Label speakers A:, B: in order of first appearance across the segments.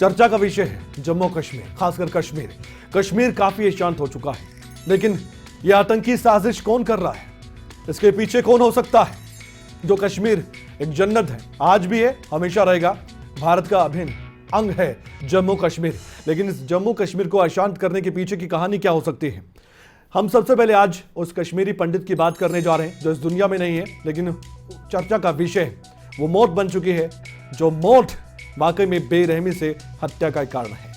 A: चर्चा का विषय है जम्मू कश्मीर, खासकर कश्मीर। कश्मीर काफी शांत हो चुका है, लेकिन यह आतंकी साजिश कौन कर रहा है, इसके पीछे कौन हो सकता है? जो कश्मीर एक जन्नत है, आज भी है, हमेशा रहेगा। भारत का अभिन्न अंग है जम्मू कश्मीर, लेकिन इस जम्मू कश्मीर को अशांत करने के पीछे की कहानी क्या हो सकती है? हम सबसे पहले आज उस कश्मीरी पंडित की बात करने जा रहे हैं जो इस दुनिया में नहीं है, लेकिन चर्चा का विषय वो मौत बन चुकी है, जो मौत वाकई में बेरहमी से हत्या का कारण है।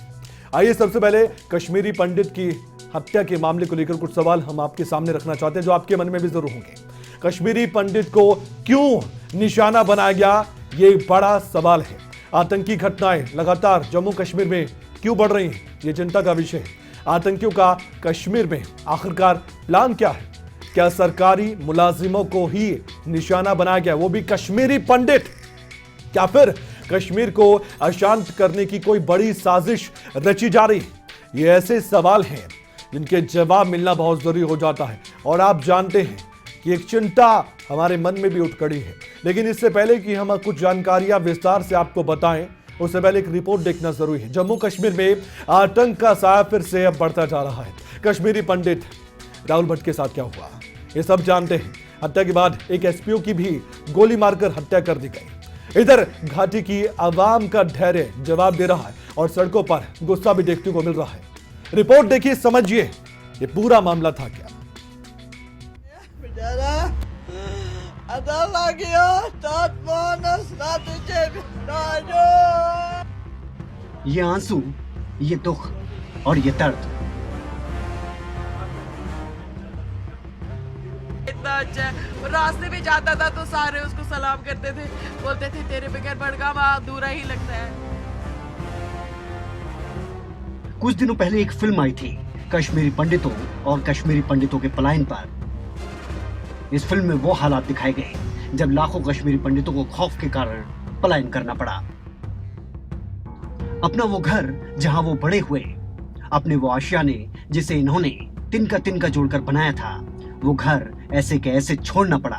A: आइए सबसे पहले कश्मीरी पंडित की हत्या के मामले को लेकर कुछ सवाल हम आपके सामने रखना चाहते हैं, जो आपके मन में भी जरूर होंगे। कश्मीरी पंडित को क्यों निशाना बनाया गया, ये बड़ा सवाल है। आतंकी घटनाएं लगातार जम्मू कश्मीर में क्यों बढ़ रही हैं, ये चिंता का विषय है। आतंकियों का कश्मीर में आखिरकार प्लान क्या है? क्या सरकारी मुलाजिमों को ही निशाना बनाया गया, वो भी कश्मीरी पंडित? क्या फिर कश्मीर को अशांत करने की कोई बड़ी साजिश रची जा रही है? ये ऐसे सवाल हैं जिनके जवाब मिलना बहुत जरूरी हो जाता है, और आप जानते हैं कि एक चिंता हमारे मन में भी उठ खड़ी है। लेकिन इससे पहले कि हम कुछ जानकारियां विस्तार से आपको बताएं, उससे पहले एक रिपोर्ट देखना जरूरी है। जम्मू कश्मीर में आतंक का साया फिर से अब बढ़ता जा रहा है। कश्मीरी पंडित राहुल भट्ट के साथ क्या हुआ, ये सब जानते हैं। हत्या के बाद एक एसपीओ की भी गोली मारकर हत्या कर दी गई। इधर घाटी की आवाम का धैर्य जवाब दे रहा है और सड़कों पर गुस्सा भी देखने को मिल रहा है। रिपोर्ट देखिए, समझिए ये पूरा मामला था क्या।
B: ये आंसू, ये दुख और ये दर्द
C: इतना अच्छा है। वो रास्ते में जाता था तो सारे उसको सलाम करते थे, बोलते थे तेरे बगैर बड़गामा अधूरा ही लगता है।
B: कुछ दिनों पहले एक फिल्म आई थी कश्मीरी पंडितों और कश्मीरी पंडितों के पलायन पर। इस फिल्म में वो हालात दिखाए गए जब लाखों कश्मीरी पंडितों को खौफ के कारण पलायन करना पड़ा। अपना वो घर जहां वो बड़े हुए, अपने वो आशियाने जिसे इन्होंने तिनका जोड़कर बनाया था, वो घर ऐसे के ऐसे छोड़ना पड़ा।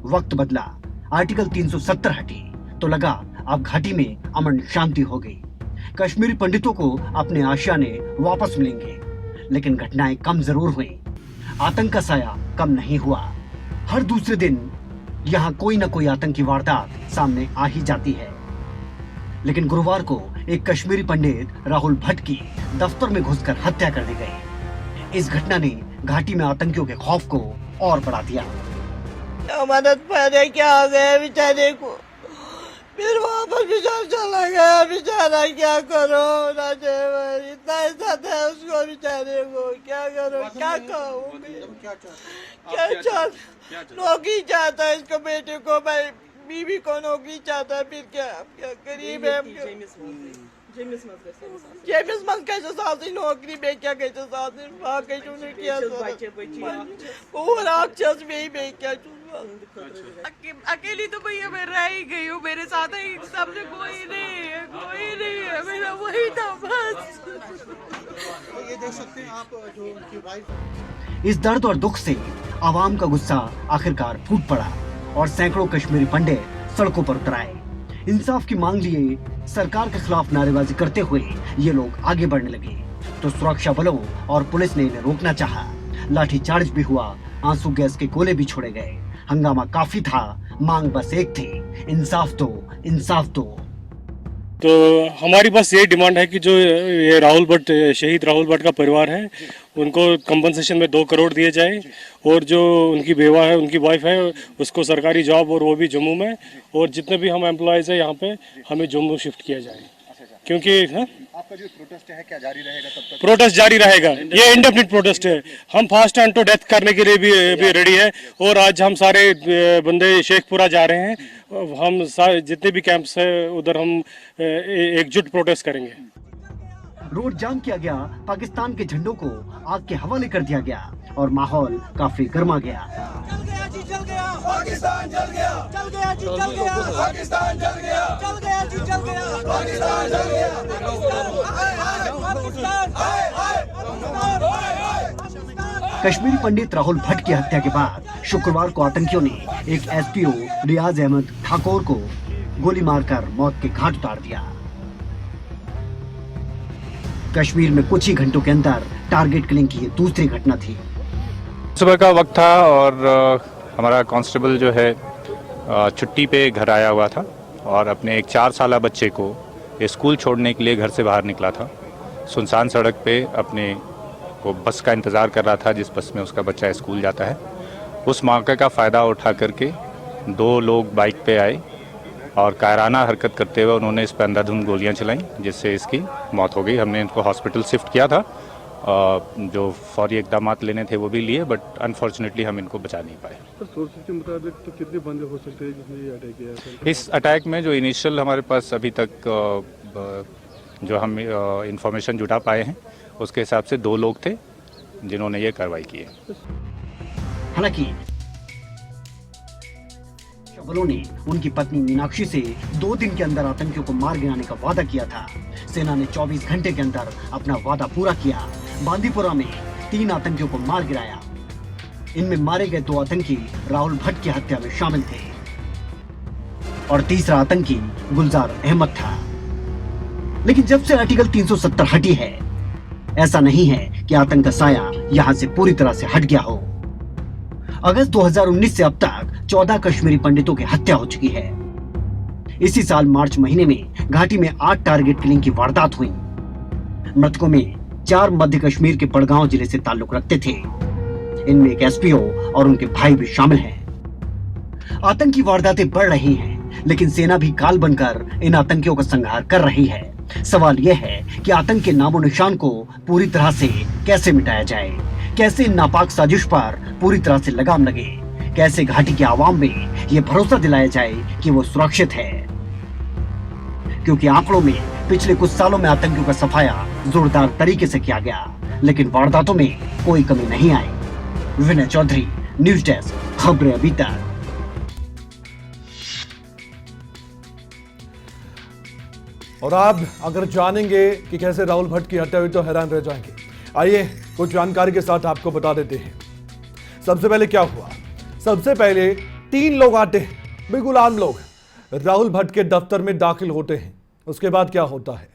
B: वक्त बदला, आर्टिकल 370 हटी तो लगा अब घाटी में अमन शांति हो गई। कश्मीरी पंडितों को अपने आशियाने वापस मिलेंगे, लेकिन घटनाएं कम जरूर हुई, आतंक का साया कम नहीं हुआ। हर दूसरे दिन यहाँ कोई ना कोई आतंकी वारदात सामने आ ही जाती है। लेकिन गुरुवार को एक कश्मीरी पंडित राहुल भट्ट की दफ्तर में घुसकर हत्या कर दी गई। इस घटना ने घाटी में आतंकियों के खौफ को और बढ़ा दिया।
C: मदद पहले क्या हो गया बेचारे को, फिर वापस बेचारा चला गया। बेचारा क्या करो, इतना ऐसा था उसको बेचारे को, क्या करो, क्या कहूँ, क्या नौकरी चाहता है इसको, बेटे को, भाई बीवी को नौकरी चाहता है, फिर क्या गरीब है। जेम्स मंग कैसे साथ नौकरी में क्या कैसे साथ किया वो राक्षस में ही क्या अकेली तो भैया मैं रह ही गई हूँ, मेरे साथ ही सबसे कोई नहीं है, मेरा वही था बस।
D: ये देख सकते हैं आप जो उनकी वाइफ।
B: इस दर्द और दुख से आवाम का गुस्सा आखिरकार फूट पड़ा और सैकड़ों कश्मीरी पंडित सड़कों पर उतर आए। इंसाफ की मांग लिए सरकार के खिलाफ नारेबाजी करते हुए ये लोग आगे बढ़ने लगे तो सुरक्षा बलों और पुलिस ने इन्हें रोकना चाहा। लाठीचार्ज भी हुआ, आंसू गैस के गोले भी छोड़े गए। हंगामा काफी था, मांग बस एक थी, इंसाफ दो, इंसाफ दो।
E: तो हमारी बस ये डिमांड है कि जो ये राहुल भट्ट, शहीद राहुल भट्ट का परिवार है, उनको कंपनसेशन में 2 करोड़ दिए जाए, और जो उनकी बेवा है, उनकी वाइफ है, उसको सरकारी जॉब, और वो भी जम्मू में, और जितने भी हम एम्प्लॉयज़ हैं यहाँ पे, हमें जम्मू शिफ्ट किया जाए। क्योंकि
D: आपका जो प्रोटेस्ट है क्या जारी रहेगा तब तक?
E: प्रोटेस्ट जारी रहेगा, ये इंडेफिनिट प्रोटेस्ट है। हम फास्ट एंड टू डेथ करने के लिए भी रेडी है, और आज हम सारे बंदे शेखपुरा जा रहे हैं। हम जितने भी कैंप्स है उधर हम एकजुट प्रोटेस्ट करेंगे।
B: रोड जाम किया गया, पाकिस्तान के झंडों को आग के हवाले कर दिया गया और माहौल काफी गर्मा गया।
F: जल गया जी, जल गया पाकिस्तान, जल गया, जल गया जी, जल गया पाकिस्तान, जल गया, जल गया जी, जल गया पाकिस्तान, जल गया
B: कश्मीरी पंडित राहुल भट्ट की हत्या के बाद शुक्रवार को आतंकियों ने एक एसपीओ रियाज अहमद ठाकुर को गोली मारकर मौत के घाट उतार दिया। कश्मीर में कुछ ही घंटों के अंदर टारगेट किलिंग की ये दूसरी घटना थी।
G: सुबह का वक्त था और हमारा कांस्टेबल जो है छुट्टी पे घर आया हुआ था और अपने एक 4 साला बच्चे को स्कूल छोड़ने के लिए घर से बाहर निकला था। सुनसान सड़क पे अपने वो बस का इंतज़ार कर रहा था जिस बस में उसका बच्चा स्कूल जाता है। उस मौके का फ़ायदा उठा करके 2 लोग बाइक पे आए और कायराना हरकत करते हुए उन्होंने इस पर अंधाधुंध गोलियां चलाईं, जिससे इसकी मौत हो गई। हमने इनको हॉस्पिटल शिफ्ट किया था, जो फौरी इकदाम लेने थे वो भी लिए, बट अनफॉर्चुनेटली हम इनको बचा नहीं पाए।
H: सोर्सेज के मुताबिक तो कितने बंदे हो सकते हैं जिसने ये अटैक किया है?
G: इस अटैक में जो इनिशियल हमारे पास अभी तक जो हम इंफॉर्मेशन जुटा पाए हैं उसके हिसाब से 2 लोग थे जिन्होंने ये कार्रवाई की है।
B: हालांकि बलों ने उनकी पत्नी मीनाक्षी से 2 दिन के अंदर आतंकियों को मार गिराने का वादा किया था। सेना ने 24 घंटे के अंदर अपना वादा पूरा किया। बांदीपुरा में 3 आतंकियों को मार गिराया। इनमें मारे गए 2 आतंकी राहुल भट्ट की हत्या में शामिल थे और तीसरा आतंकी गुलजार अहमद था। लेकिन जब से आर्टिकल 370 हटी है, ऐसा नहीं है कि आतंक का साया यहां से पूरी तरह से हट गया हो। अगस्त 2019 से अब तक 14 कश्मीरी पंडितों की हत्या हो चुकी है। इसी साल मार्च महीने में घाटी में 8 टारगेट किलिंग की वारदात हुई। मृतकों में 4 मध्य कश्मीर के बड़गांव जिले से ताल्लुक रखते थे। इनमें एक एसपीओ और उनके भाई भी शामिल हैं। आतंकी वारदातें बढ़ रही हैं, लेकिन सेना भी काल बनकर इन आतंकियों का संहार कर रही है। सवाल यह है कि आतंक के नामो निशान को पूरी तरह से कैसे मिटाया जाए, कैसे इन नापाक साजिश पर पूरी तरह से लगाम लगे, कैसे घाटी के आवाम में ये भरोसा दिलाया जाए कि वो सुरक्षित है। क्योंकि आंकड़ों में पिछले कुछ सालों में आतंकियों का सफाया जोरदार तरीके से किया गया, लेकिन वारदातों में कोई कमी नहीं आई। विनय चौधरी, न्यूज डेस्क, खबरें अभी तक।
A: और आप अगर जानेंगे कि कैसे राहुल भट्ट की हत्या हुई तो हैरान रह जाएंगे। आइए कुछ जानकारी के साथ आपको बता देते हैं। सबसे पहले क्या हुआ? सबसे पहले 3 लोग आते हैं, बिल्कुल आम लोग, राहुल भट्ट के दफ्तर में दाखिल होते हैं। उसके बाद क्या होता है?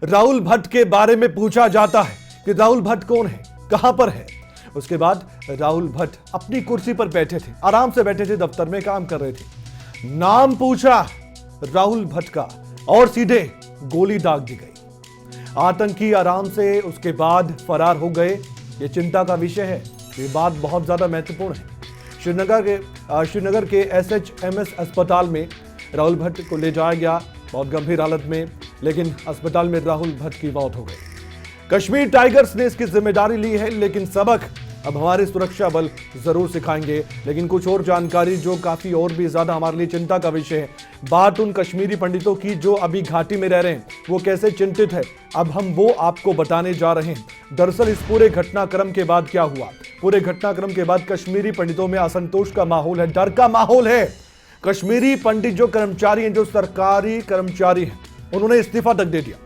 A: राहुल भट्ट के बारे में पूछा जाता है कि राहुल भट्ट कौन है, कहां पर है। उसके बाद राहुल भट्ट अपनी कुर्सी पर बैठे थे, आराम से बैठे थे, दफ्तर में काम कर रहे थे। नाम पूछा राहुल भट्ट का और सीधे गोली दाग दी गई। आतंकी आराम से उसके बाद फरार हो गए। ये चिंता का विषय है। ये बात बहुत ज्यादा महत्वपूर्ण है। श्रीनगर के SHMS अस्पताल में राहुल भट्ट को ले जाया गया बहुत गंभीर हालत में, लेकिन अस्पताल में राहुल भट्ट की मौत हो गई। कश्मीर टाइगर्स ने इसकी जिम्मेदारी ली है, लेकिन सबक अब हमारे सुरक्षा बल जरूर सिखाएंगे। लेकिन कुछ और जानकारी जो काफी और भी ज्यादा हमारे लिए चिंता का विषय है। बात उन कश्मीरी पंडितों की जो अभी घाटी में रह रहे हैं, वो कैसे चिंतित है, अब हम वो आपको बताने जा रहे हैं। दरअसल इस पूरे घटनाक्रम के बाद क्या हुआ? पूरे घटनाक्रम के बाद कश्मीरी पंडितों में असंतोष का माहौल है, डर का माहौल है। कश्मीरी पंडित जो कर्मचारी हैं, जो सरकारी कर्मचारी हैं, उन्होंने इस्तीफा तक दे दिया,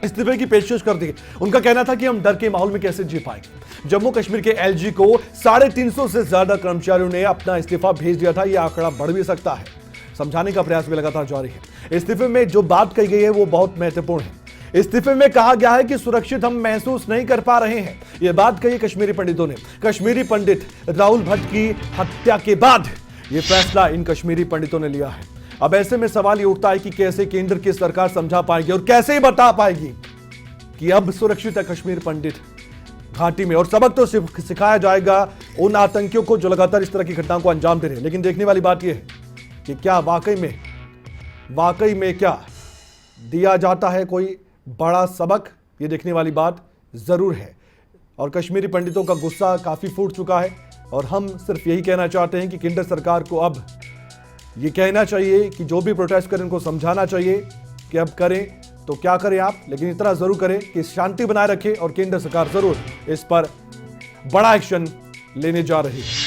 A: इस्तीफे की पेशकश कर दी। उनका कहना था कि हम डर के माहौल में कैसे जी पाएंगे। जम्मू कश्मीर के LG को 350 से ज्यादा कर्मचारियों ने अपना इस्तीफा भेज दिया था। यह आंकड़ा बढ़ भी सकता है। समझाने का प्रयास भी लगातार जारी है। इस्तीफे में जो बात कही गई है वो बहुत महत्वपूर्ण है। इस्तीफे में कहा गया है कि सुरक्षित हम महसूस नहीं कर पा रहे हैं। यह बात कही कश्मीरी पंडितों ने। कश्मीरी पंडित राहुल भट्ट की हत्या के बाद यह फैसला इन कश्मीरी पंडितों ने लिया है। अब ऐसे में सवाल ये उठता है कि कैसे केंद्र की सरकार समझा पाएगी और कैसे बता पाएगी कि अब सुरक्षित है कश्मीर पंडित घाटी में। और सबक तो सिखाया जाएगा उन आतंकियों को जो लगातार इस तरह की घटनाओं को अंजाम दे रहे हैं। लेकिन देखने वाली बात यह है कि क्या वाकई में क्या दिया जाता है कोई बड़ा सबक, ये देखने वाली बात जरूर है। और कश्मीरी पंडितों का गुस्सा काफी फूट चुका है और हम सिर्फ यही कहना चाहते हैं कि केंद्र सरकार को अब ये कहना चाहिए कि जो भी प्रोटेस्ट करें उनको समझाना चाहिए कि अब करें तो क्या करें आप, लेकिन इतना जरूर करें कि शांति बनाए रखें। और केंद्र सरकार जरूर इस पर बड़ा एक्शन लेने जा रही है।